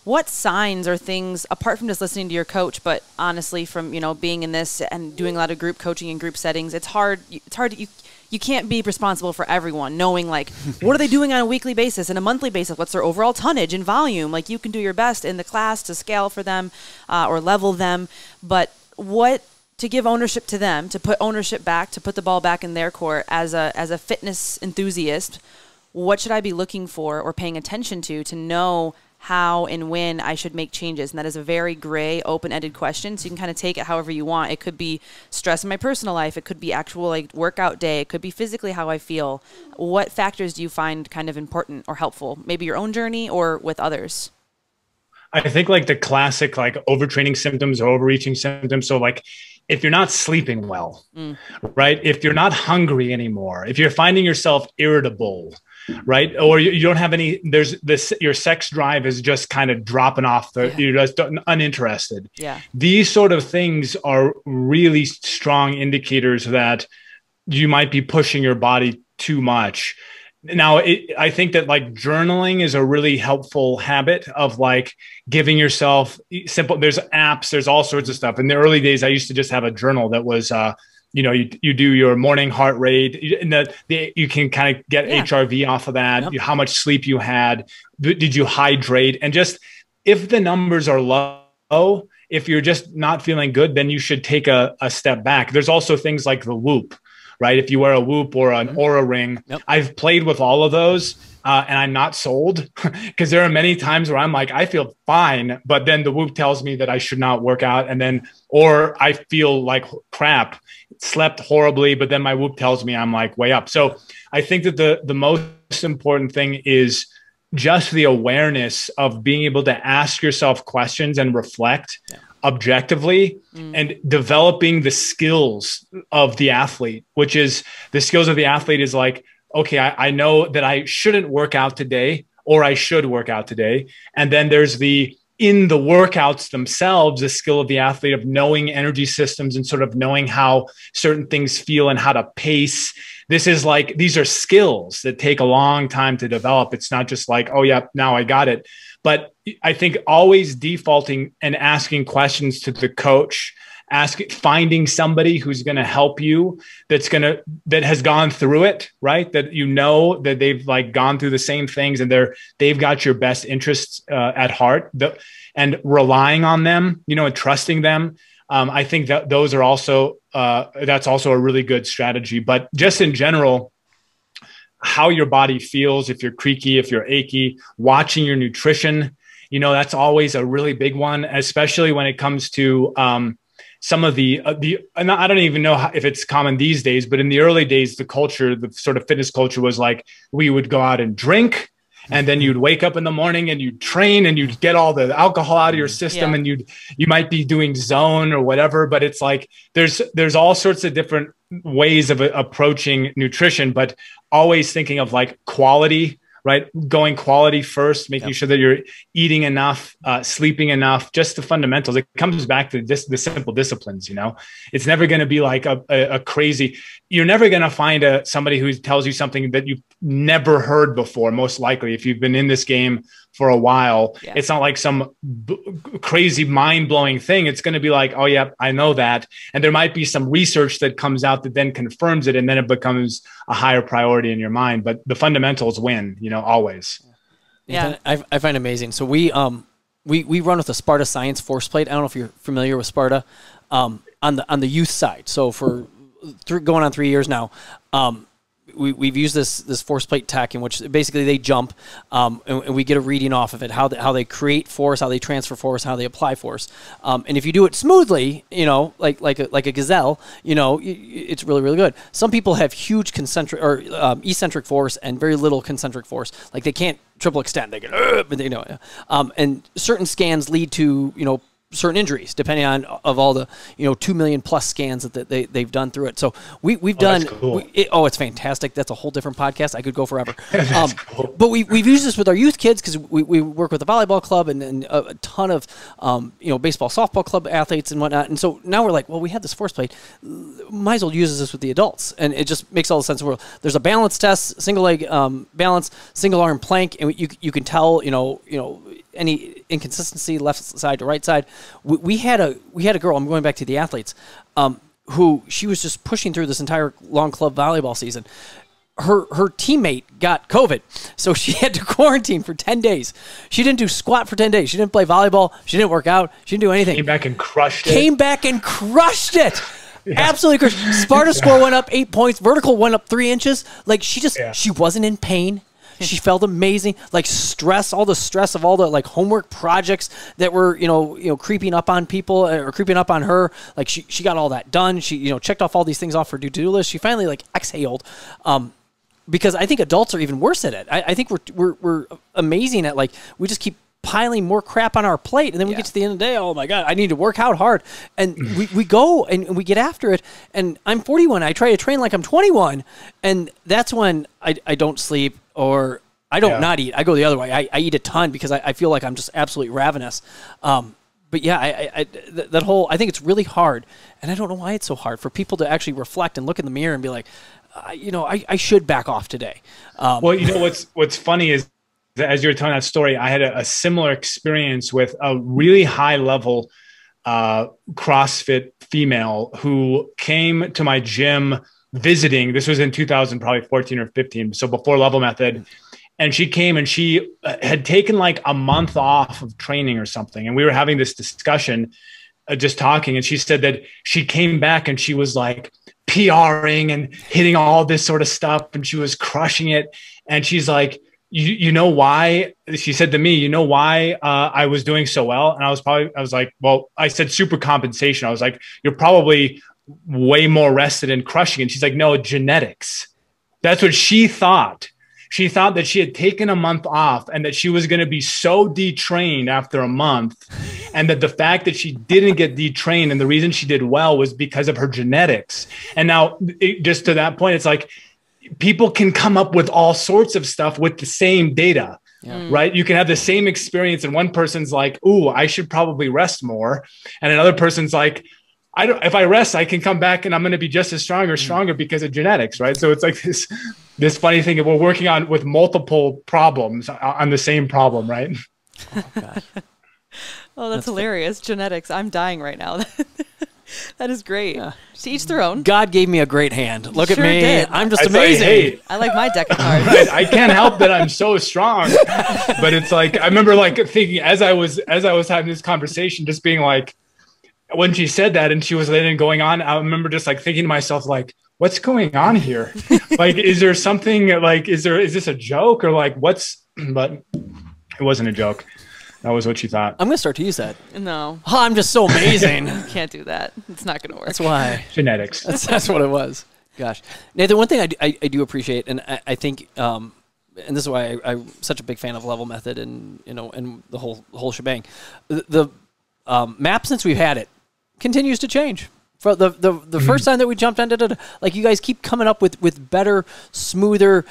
What signs or things, apart from just listening to your coach, but honestly from, being in this and doing a lot of group coaching and group settings, it's hard you can't be responsible for everyone, knowing like, what are they doing on a weekly basis and a monthly basis? What's their overall tonnage and volume? Like, you can do your best in the class to scale for them or level them, but what to give ownership to them, to put ownership back, to put the ball back in their court as a fitness enthusiast, what should I be looking for or paying attention to know how and when I should make changes? And that is a very gray, open-ended question. So you can kind of take it however you want. It could be stress in my personal life. It could be actual like workout day. It could be physically how I feel. What factors do you find kind of important or helpful? Maybe your own journey or with others? I think like the classic, like overtraining symptoms or overreaching symptoms. So like, if you're not sleeping well, right? If you're not hungry anymore, if you're finding yourself irritable, right? Or you don't have any, your sex drive is just kind of dropping off, you're just uninterested. Yeah. These sort of things are really strong indicators that you might be pushing your body too much. Now, I think that like journaling is a really helpful habit of like giving yourself simple, there's apps, there's all sorts of stuff. In the early days, I used to just have a journal that was, you do your morning heart rate, and you can kind of get HRV off of that, how much sleep you had, did you hydrate? And just if the numbers are low, if you're just not feeling good, then you should take a step back. There's also things like the Whoop, right? If you wear a Whoop or an Aura ring, I've played with all of those. And I'm not sold because there are many times where I'm like, I feel fine, but then the Whoop tells me that I should not work out. And then, or I feel like crap, slept horribly, but then my Whoop tells me I'm like way up. So I think that the most important thing is just the awareness of being able to ask yourself questions and reflect objectively and developing the skills of the athlete, which is the skills of the athlete is like, okay, I know that I shouldn't work out today, or I should work out today. And then there's in the workouts themselves, the skill of the athlete of knowing energy systems and sort of knowing how certain things feel and how to pace. These are skills that take a long time to develop. It's not just like, oh yeah, now I got it. But I think always defaulting and asking questions to the coach, finding somebody who's going to help you, that has gone through it, right? That that they've like gone through the same things and they've got your best interests at heart, and relying on them, and trusting them. I think that those are also that's also a really good strategy. But just in general, how your body feels, if you're creaky, if you're achy, watching your nutrition, that's always a really big one, especially when it comes to some of and I don't even know if it's common these days, but in the early days, the sort of fitness culture was like, we would go out and drink, and then you'd wake up in the morning and you'd train and you'd get all the alcohol out of your system, and you might be doing zone or whatever, but it's like, there's all sorts of different ways of approaching nutrition, but always thinking of like quality, right? Going quality first, making sure that you're eating enough, sleeping enough, just the fundamentals. It comes back to the simple disciplines, It's never going to be like a crazy, you're never going to find somebody who tells you something that you've never heard before, most likely, if you've been in this game for a while. It's not like some crazy mind-blowing thing. It's going to be like, oh yeah, I know that. And there might be some research that comes out that then confirms it, and then it becomes a higher priority in your mind. But the fundamentals win, always. Yeah, I find it amazing. So we run with the Sparta Science Force Plate. I don't know if you're familiar with Sparta, on the youth side. So for going on 3 years now, we've used this force plate tech, in which basically they jump, and we get a reading off of it, how they create force, how they transfer force, how they apply force. And if you do it smoothly, like a gazelle, it's really, really good. Some people have huge concentric or eccentric force and very little concentric force. Like they can't triple extend. They get, and certain scans lead to, certain injuries, depending on all the 2 million plus scans that they've done through it. So we've done. Cool. It's fantastic. That's a whole different podcast. I could go forever. Cool. But we've used this with our youth kids, because we work with the volleyball club and a ton of baseball, softball club athletes and whatnot. And so now we're like, well, we have this force plate. Might as well use this with the adults, and it just makes all the sense in the world. There's a balance test, single leg balance, single arm plank, and you can tell any inconsistency left side to right side. We had a girl, I'm going back to the athletes, who she was just pushing through this entire long club volleyball season. Her teammate got COVID, so she had to quarantine for 10 days. She didn't do squat for 10 days. She didn't play volleyball. She didn't work out. She didn't do anything. Came back and crushed it. Yeah. Absolutely crushed. Sparta score went up 8 points. Vertical went up 3 inches. Like she wasn't in pain. She felt amazing. Like all the stress of all the like homework projects that were, creeping up on people or creeping up on her. Like she got all that done. She, checked off all these things off her to-do list. She finally like exhaled. Because I think adults are even worse at it. I think we're amazing at, like, we just keep piling more crap on our plate, and then we get to the end of the day, oh my God, I need to work out hard. And we go and we get after it. And I'm 41. I try to train like I'm 21. And that's when I don't sleep, or I don't not eat. I go the other way. I eat a ton because I feel like I'm just absolutely ravenous. But yeah, that whole, I think it's really hard. And I don't know why it's so hard for people to actually reflect and look in the mirror and be like, I should back off today. Well, what's funny is, as you were telling that story, I had a similar experience with a really high level CrossFit female who came to my gym visiting. This was in 2014 or 15. So before Level Method. And she came and she had taken like a month off of training or something. And we were having this discussion, just talking. And she said that she came back and she was like PRing and hitting all this sort of stuff. And she was crushing it. And she's like, you know why? She said to me, you know why I was doing so well? And I was like, well, I said super compensation. I was like, you're probably way more rested and crushing. And she's like, no, genetics. That's what she thought. She thought that she had taken a month off and that she was going to be so detrained after a month. And that the fact that she didn't get detrained and the reason she did well was because of her genetics. And now just to that point, it's like people can come up with all sorts of stuff with the same data. Yeah. Right. You can have the same experience and one person's like, ooh, I should probably rest more. And another person's like, if I rest, I can come back and I'm going to be just as strong or stronger because of genetics. Right. So it's like this funny thing that we're working on with multiple problems on the same problem. Right. Oh, gosh. Oh, that's hilarious. Genetics. I'm dying right now. That is great. Yeah. To each their own. God gave me a great hand. Look at me. Did. I'm just amazing. Hey, I like my deck of cards. I can't help that I'm so strong. But it's like, I remember like thinking as I was having this conversation, just being like, when she said that and she was then going on, I remember just like thinking to myself, like, what's going on here? Like, is there something like, is this a joke or like but it wasn't a joke. That was what you thought. I'm going to start to use that. No. Oh, I'm just so amazing. You can't do that. It's not going to work. That's why. Genetics. That's what it was. Gosh. Nathan, one thing I do appreciate, and I think, and this is why I'm such a big fan of level method and, and the whole shebang. The map, since we've had it, continues to change. For the first time that we jumped on, like you guys keep coming up with better, smoother,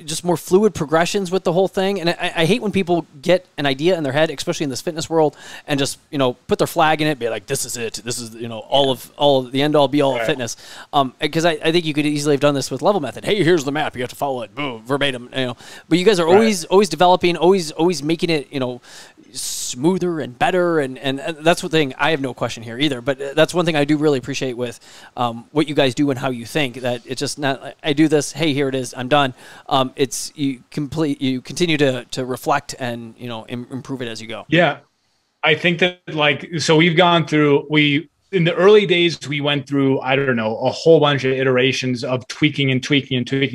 just more fluid progressions with the whole thing. And I hate when people get an idea in their head, especially in this fitness world, and just, put their flag in it, be like, this is it. This is, all of the end all be all of fitness. Because I think you could easily have done this with level method. Hey, here's the map. You have to follow it. Boom, verbatim, but you guys are always developing, always making it, smoother and better. And that's one thing I have no question here either, but that's one thing I do really appreciate with what you guys do and how you think, that it's just not, I do this, hey, here it is, I'm done. It's you continue to reflect and improve it as you go. Yeah, I think that so we've gone through in the early days we went through I don't know a whole bunch of iterations of tweaking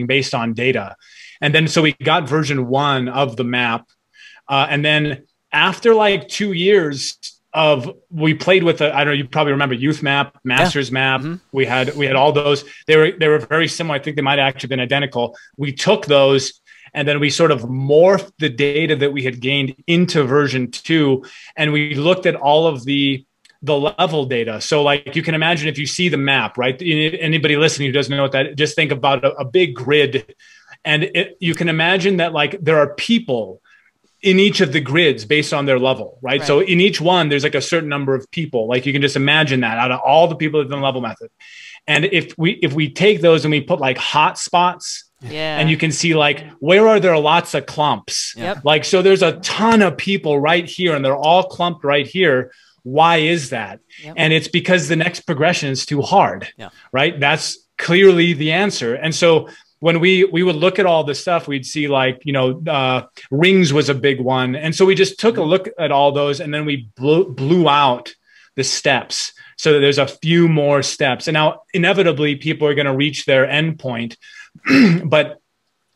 based on data, and then so we got version 1 of the map, and then after 2 years we played with I don't know, you probably remember Youth Map, Masters Map. Mm-hmm. We had all those. They were very similar. I think they might have actually been identical. We took those and then we sort of morphed the data that we had gained into version 2, and we looked at all of the level data. So you can imagine if you see the map, right? Anybody listening who doesn't know what that, just think about a big grid, and you can imagine that there are people in each of the grids based on their level, right? So in each one, there's a certain number of people. You can just imagine that out of all the people that have done level method. And if we take those and we put hot spots, and you can see where are there lots of clumps? Yep. So there's a ton of people right here and they're all clumped right here. Why is that? Yep. And it's because the next progression is too hard, right? That's clearly the answer. And so when we would look at all this stuff, we'd see rings was a big one. And so we just took a look at all those and then we blew out the steps so that there's a few more steps. And now inevitably people are going to reach their endpoint, but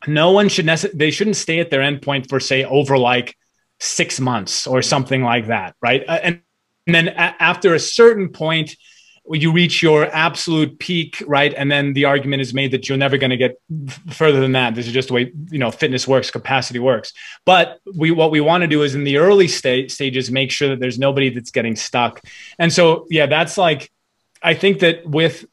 no one they shouldn't stay at their endpoint for say over 6 months or something like that. Right. And then after a certain point, you reach your absolute peak, right? And then the argument is made that you're never going to get further than that. This is just the way, fitness works, capacity works. But what we want to do is in the early stages, make sure that there's nobody that's getting stuck. And so, that's I think that with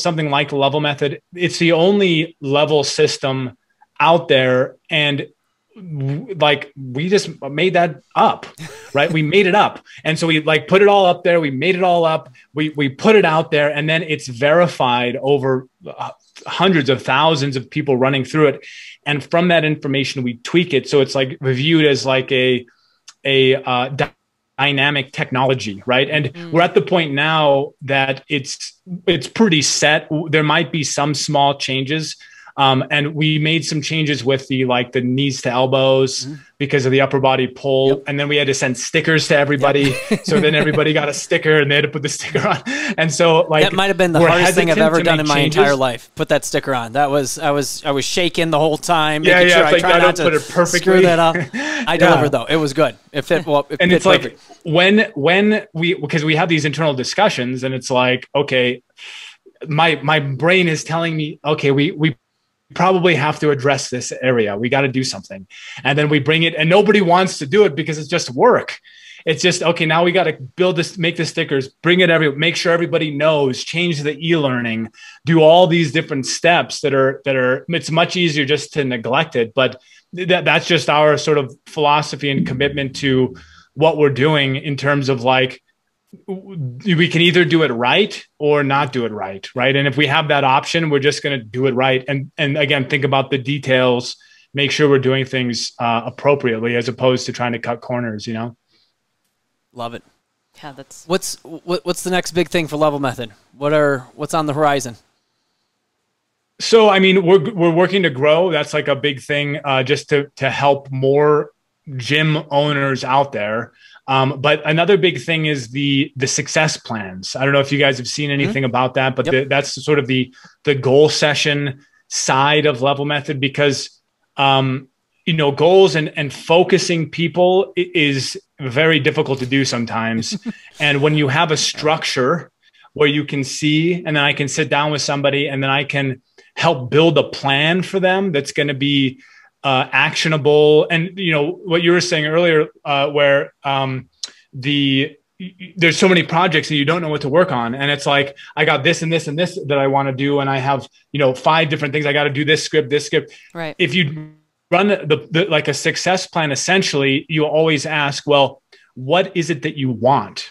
something like level method, it's the only level system out there. And we just made that up, right? We made it up. And so we put it all up there. We made it all up. We put it out there, and then it's verified over hundreds of thousands of people running through it. And from that information, we tweak it. So it's reviewed as a dynamic technology, right? And we're at the point now that it's pretty set. There might be some small changes. And we made some changes with the knees to elbows because of the upper body pull. Yep. And then we had to send stickers to everybody. Yep. So then everybody got a sticker and they had to put the sticker on. And so that might've been the hardest thing I've ever done in my entire life. Put that sticker on. I was shaking the whole time. Yeah. Sure I tried not to put it perfectly. Screw that up. I delivered though. It was good. It fit well. And it's when because we have these internal discussions and it's okay, my brain is telling me, okay, we probably have to address this area. We got to do something. And then we bring it, and nobody wants to do it because it's just work. It's just, okay, now we got to build this, make the stickers, bring it make sure everybody knows, change the e-learning, do all these different steps that are, it's much easier just to neglect it. But that's just our sort of philosophy and commitment to what we're doing in terms of like, we can either do it right or not do it right. Right. And if we have that option, we're just going to do it right. And again, think about the details, make sure we're doing things appropriately as opposed to trying to cut corners, you know? Love it. Yeah, that's what's the next big thing for Level Method? What's on the horizon? So, I mean, we're working to grow. That's like a big thing, just to help more gym owners out there. But another big thing is the success plans. I don't know if you guys have seen anything about that, but that's sort of the goal session side of Level Method, because you know, goals and focusing people is very difficult to do sometimes. And when you have a structure where you can see, and then I can sit down with somebody and then I can help build a plan for them that's going to be actionable. And, you know, what you were saying earlier, where there's so many projects and you don't know what to work on. And it's like, I got this and this and this that I want to do. And I have, you know, 5 different things. I got to do this script. Right. If you run like a success plan, essentially, you always ask, well, what is it that you want?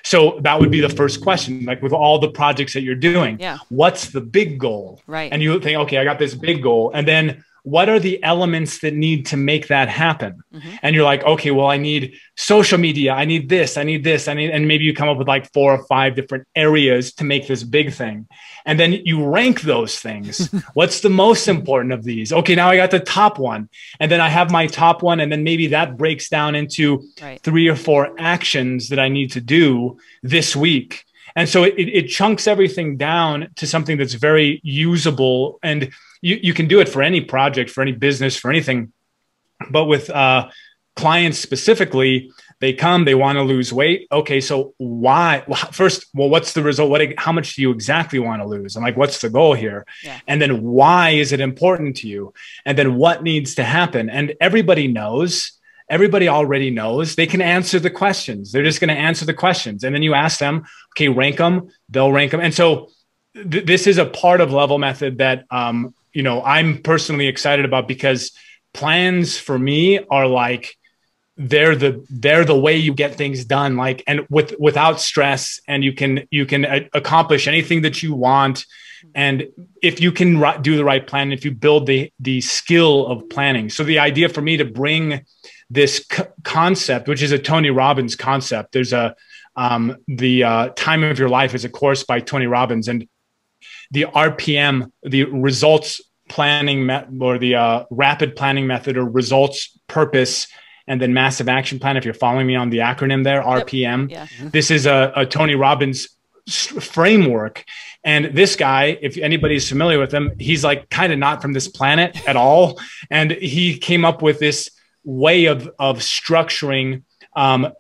So that would be the first question, like with all the projects that you're doing. Yeah. What's the big goal? Right. And you think, okay, I got this big goal. And then what are the elements that need to make that happen? And you're like, okay, well, I need social media. I need this. And maybe you come up with like 4 or 5 different areas to make this big thing. And then you rank those things. What's the most important of these? Okay, now I got the top one. And then I have my top one. And then maybe that breaks down into 3 or 4 actions that I need to do this week. And so it chunks everything down to something that's very usable. And you can do it for any project, for any business, for anything. But with clients specifically, they come, they want to lose weight. Okay, so why? First, well, what's the result? How much do you exactly want to lose? I'm like, what's the goal here? Yeah. And then why is it important to you? And then what needs to happen? And everybody knows. Everybody already knows. They can answer the questions. They're just going to answer the questions. And then you ask them, okay, rank them. They'll rank them. And so this is a part of Level Method that, you know, I'm personally excited about, because plans for me are like, they're the way you get things done, like, and without stress, and you can accomplish anything that you want. And if you can do the right plan, if you build the skill of planning. So the idea for me to bring this concept, which is a Tony Robbins concept, there's the Time of Your Life is a course by Tony Robbins, and the RPM, the results planning or the rapid planning method, or results, purpose, and then massive action plan. If you're following me on the acronym there, RPM, yeah. This is a Tony Robbins framework. And this guy, if anybody's familiar with him, he's like kind of not from this planet at all. And he came up with this way of structuring,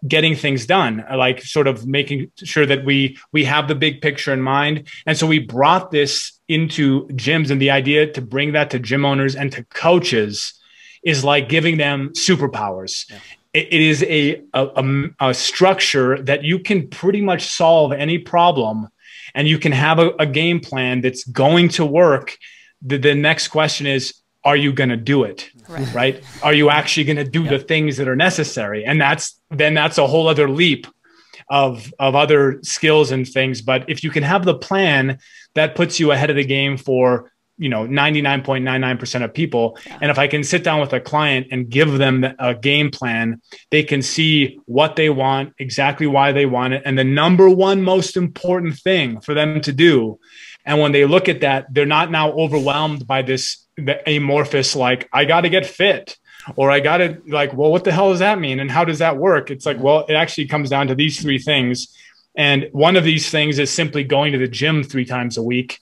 getting things done, like sort of making sure that we have the big picture in mind. And so we brought this into gyms, and the idea to bring that to gym owners and to coaches is like giving them superpowers. Yeah. It is a structure that you can pretty much solve any problem, and you can have a game plan that's going to work. The next question is, are you going to do it? Right? Are you actually going to do the things that are necessary? And that's a whole other leap of other skills and things. But if you can have the plan, that puts you ahead of the game for 99.99% of people. Yeah. And if I can sit down with a client and give them a game plan, they can see what they want, exactly why they want it, and the number one most important thing for them to do. And when they look at that, they're not now overwhelmed by the amorphous, like, I got to get fit, or I got to, like, well, what the hell does that mean? And how does that work? It's like, well, it actually comes down to these 3 things. And one of these things is simply going to the gym 3 times a week.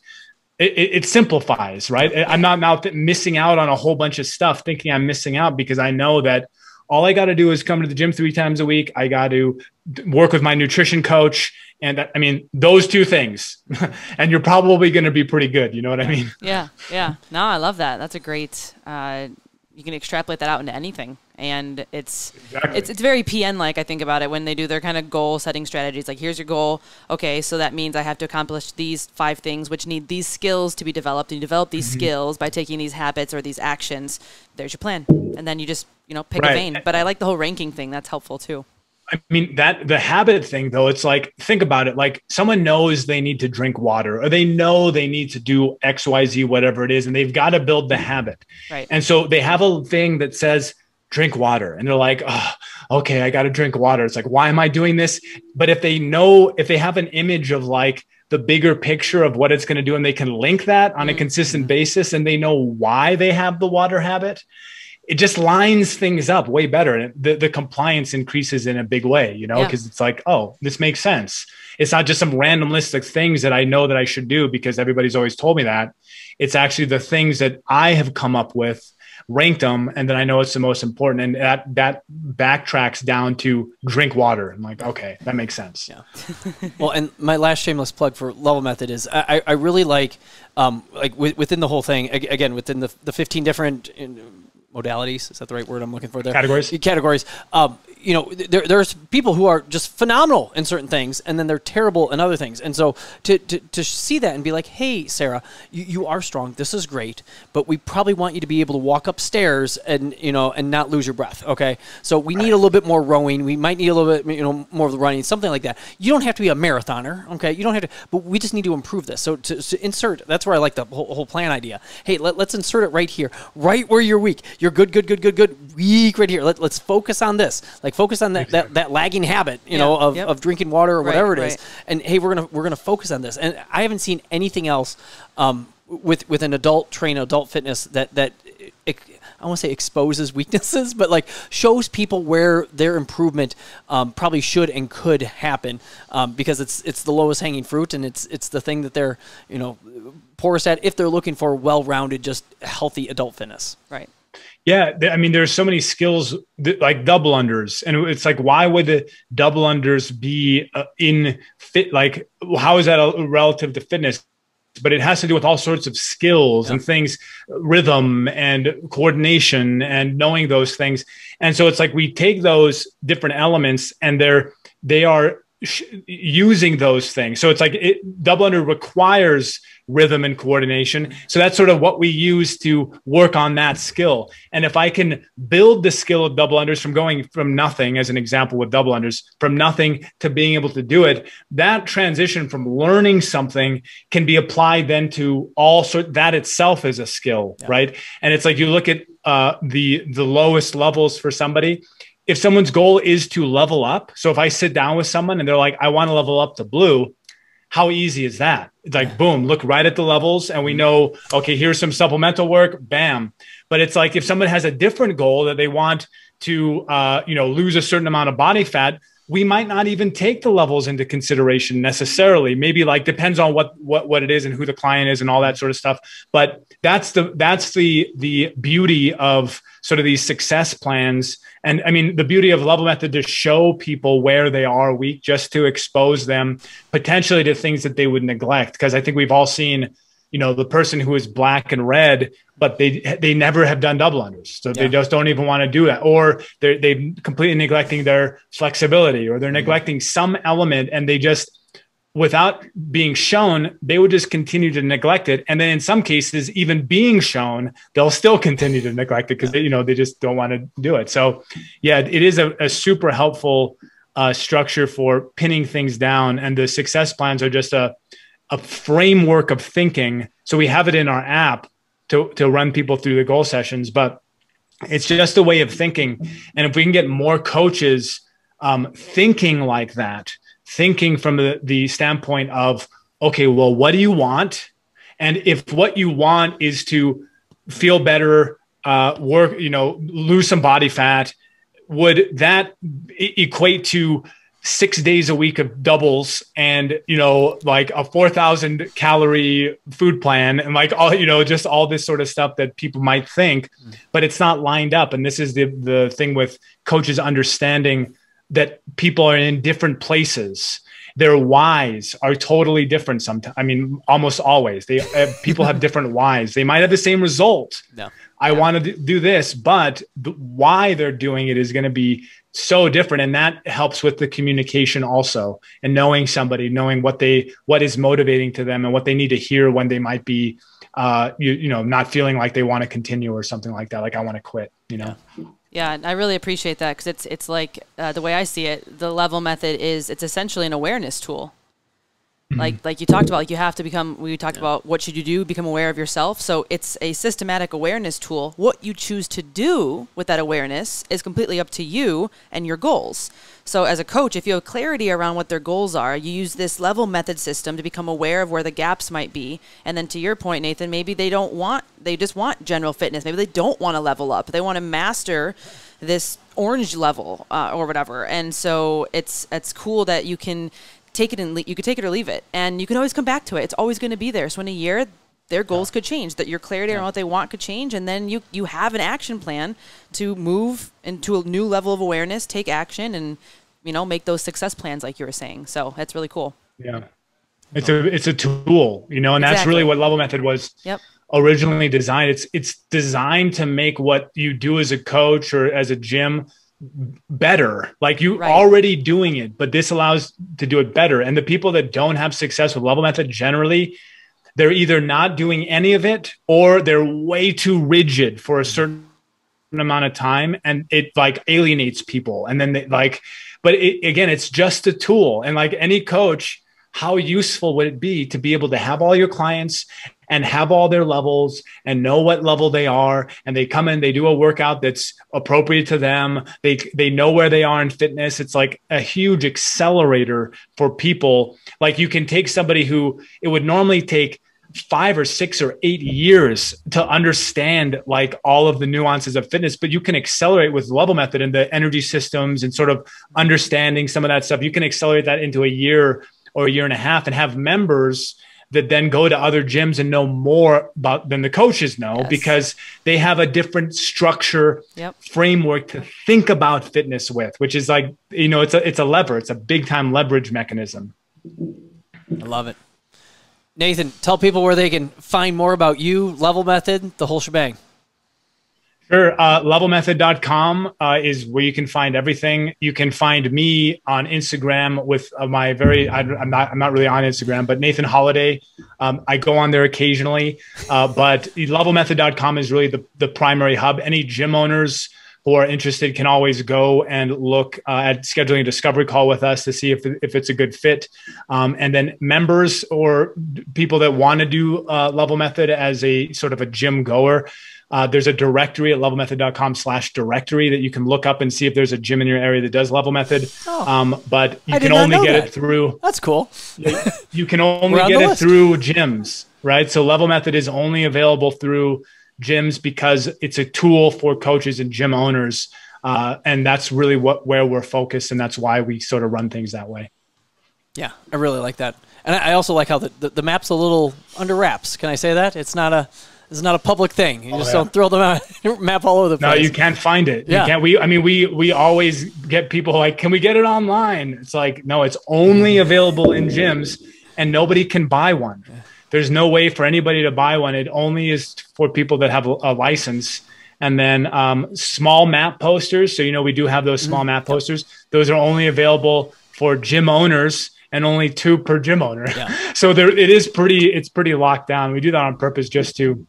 It simplifies, right? I'm not now missing out on a whole bunch of stuff, thinking I'm missing out, because I know that all I got to do is come to the gym 3 times a week. I got to work with my nutrition coach. And I mean, those two things, and you're probably going to be pretty good. You know what I mean? Yeah. Yeah. No, I love that. That's a great, you can extrapolate that out into anything. And it's very PN-like, I think about it, when they do their kind of goal setting strategies. Like, here's your goal. Okay, so that means I have to accomplish these 5 things, which need these skills to be developed. And you develop these skills by taking these habits or these actions. There's your plan. And then you just, pick a vein. But I like the whole ranking thing. That's helpful too. I mean, the habit thing, though, it's like, think about it. Like, someone knows they need to drink water, or they know they need to do X, Y, Z, whatever it is, and they've got to build the habit. Right. And so they have a thing that says, drink water. And they're like, oh, okay, I got to drink water. It's like, why am I doing this? But if they have an image of like the bigger picture of what it's going to do, and they can link that on a consistent basis, and they know why they have the water habit, it just lines things up way better. And the compliance increases in a big way, because it's like, oh, this makes sense. It's not just some random list of things that I know that I should do because everybody's always told me that. It's actually the things that I have come up with, ranked them, and then I know it's the most important. And that backtracks down to drink water. I'm like, okay, that makes sense. Yeah. Well, and my last shameless plug for Level Method is I really like within the whole thing, again, within the 15 different modalities. Is that the right word I'm looking for there? Categories. There's people who are just phenomenal in certain things, and then they're terrible in other things. And so to see that and be like, hey, Sarah, you are strong. This is great, but we probably want you to be able to walk upstairs and not lose your breath. Okay, so we need a little bit more rowing. We might need a little bit more of the running, something like that. You don't have to be a marathoner. Okay, you don't have to, but we just need to improve this. So to insert, that's where I like the whole plan idea. Hey, let's insert it right here, right where you're weak. You're good, weak right here. Let's focus on this. Like, focus on that lagging habit, of drinking water or whatever it is. And hey, we're gonna focus on this. And I haven't seen anything else with an adult fitness that I won't say exposes weaknesses, but like shows people where their improvement probably should and could happen, because it's the lowest hanging fruit, and it's the thing that they're poorest at if they're looking for well-rounded, just healthy adult fitness. Right. Yeah, I mean, there's so many skills like double unders, and it's like, why would the double unders be in fit? Like, how is that relative to fitness? But it has to do with all sorts of skills and things, rhythm and coordination and knowing those things. And so it's like we take those different elements and they are using those things. So it's like double under requires rhythm and coordination. So that's sort of what we use to work on that skill. And if I can build the skill of double unders from going from nothing, as an example with double unders, from nothing to being able to do it, that transition from learning something can be applied then to that itself is a skill, right? And it's like, you look at the lowest levels for somebody. If someone's goal is to level up, so if I sit down with someone and they're like, I want to level up to blue, how easy is that? It's like, boom, look right at the levels and we know, okay, here's some supplemental work, bam. But it's like, if someone has a different goal that they want to, lose a certain amount of body fat, we might not even take the levels into consideration necessarily. Maybe like depends on what it is and who the client is and all that sort of stuff. But that's the beauty of sort of these success plans. And I mean, the beauty of Level Method to show people where they are weak, just to expose them potentially to things that they would neglect. Because I think we've all seen, the person who is black and red, but they never have done double unders. So they just don't even want to do that. Or they're completely neglecting their flexibility, or they're neglecting some element, and they just, without being shown, they would just continue to neglect it. And then in some cases, even being shown, they'll still continue to neglect it because they just don't want to do it. So yeah, it is a super helpful structure for pinning things down. And the success plans are just a framework of thinking. So we have it in our app to run people through the goal sessions, but it's just a way of thinking. And if we can get more coaches thinking like that, thinking from the standpoint of, okay, well, what do you want? And if what you want is to feel better, work, lose some body fat, would that equate to 6 days a week of doubles and, like a 4,000 calorie food plan and like all, just all this sort of stuff that people might think, but it's not lined up. And this is the thing with coaches understanding that people are in different places. Their whys are totally different sometimes. I mean, almost always. People have different whys. They might have the same result. No. I want to do this, but why they're doing it is going to be so different. And that helps with the communication also, and knowing somebody, knowing what is motivating to them and what they need to hear when they might be, not feeling like they want to continue or something like that. Like, I want to quit, Yeah, I really appreciate that, because it's like the way I see it, the level method it's essentially an awareness tool. Like you talked about, like we talked about what should you do, become aware of yourself. So it's a systematic awareness tool. What you choose to do with that awareness is completely up to you and your goals. So as a coach, if you have clarity around what their goals are, you use this level method system to become aware of where the gaps might be. And then to your point, Nathan, maybe they just want general fitness. Maybe they don't want to level up. They want to master this orange level or whatever. And so it's cool that you can take it and you can take it or leave it, and you can always come back to it. It's always going to be there. So in a year, their goals could change, that your clarity around what they want could change, and then you have an action plan to move into a new level of awareness, take action, and make those success plans like you were saying. So that's really cool. Yeah, it's a tool, and that's really what level method was. Yep. Originally designed. It's designed to make what you do as a coach or as a gym better. Like, you already doing it, but this allows to do it better. And the people that don't have success with level method, generally, they're either not doing any of it, or they're way too rigid for a certain amount of time, and it like alienates people. And then again, it's just a tool. And like any coach, how useful would it be to be able to have all your clients and have all their levels and know what level they are, and they come in, they do a workout that's appropriate to them. They know where they are in fitness. It's like a huge accelerator for people. Like, you can take somebody who it would normally take 5 or 6 or 8 years to understand like all of the nuances of fitness, but you can accelerate with level method and the energy systems and sort of understanding some of that stuff. You can accelerate that into a year or a year and a half, and have members that then go to other gyms and know more about than the coaches know, because they have a different structure, framework to think about fitness with, which is like, it's a lever. It's a big time leverage mechanism. I love it. Nathan, tell people where they can find more about you, level method, the whole shebang. Sure. Levelmethod.com is where you can find everything. You can find me on Instagram with I'm not really on Instagram, but Nathan Holiday. I go on there occasionally, but levelmethod.com is really the primary hub. Any gym owners who are interested can always go and look at scheduling a discovery call with us to see if it's a good fit. And then members or people that want to do Level Method as a sort of a gym goer, there's a directory at levelmethod.com/directory that you can look up and see if there's a gym in your area that does Level Method. But you can only get it through. That's cool. You can only get it through gyms, right? So Level Method is only available through gyms because it's a tool for coaches and gym owners. And that's really where we're focused. And that's why we sort of run things that way. Yeah, I really like that. And I also like how the map's a little under wraps. Can I say that? It's not a public thing. You just don't throw the map all over the place. No, you can't find it. Yeah. You can't. We always get people like, can we get it online? It's like, no, it's only available in gyms and nobody can buy one. Yeah. There's no way for anybody to buy one. It only is for people that have a license. And then small map posters. So, we do have those small map posters. Those are only available for gym owners, and only 2 per gym owner. Yeah. So it's pretty locked down. We do that on purpose just to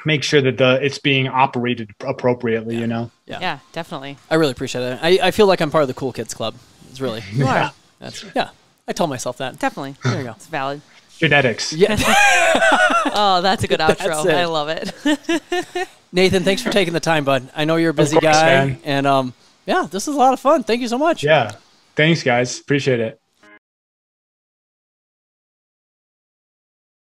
make sure that it's being operated appropriately, Yeah, definitely. I really appreciate it. I feel like I'm part of the cool kids club. It's really, you are. I told myself that. Definitely. There you go. It's valid. Genetics. Yeah. Oh, that's a good outro. I love it. Nathan, thanks for taking the time, bud. I know you're a busy guy. Man. And this is a lot of fun. Thank you so much. Yeah. Thanks, guys. Appreciate it.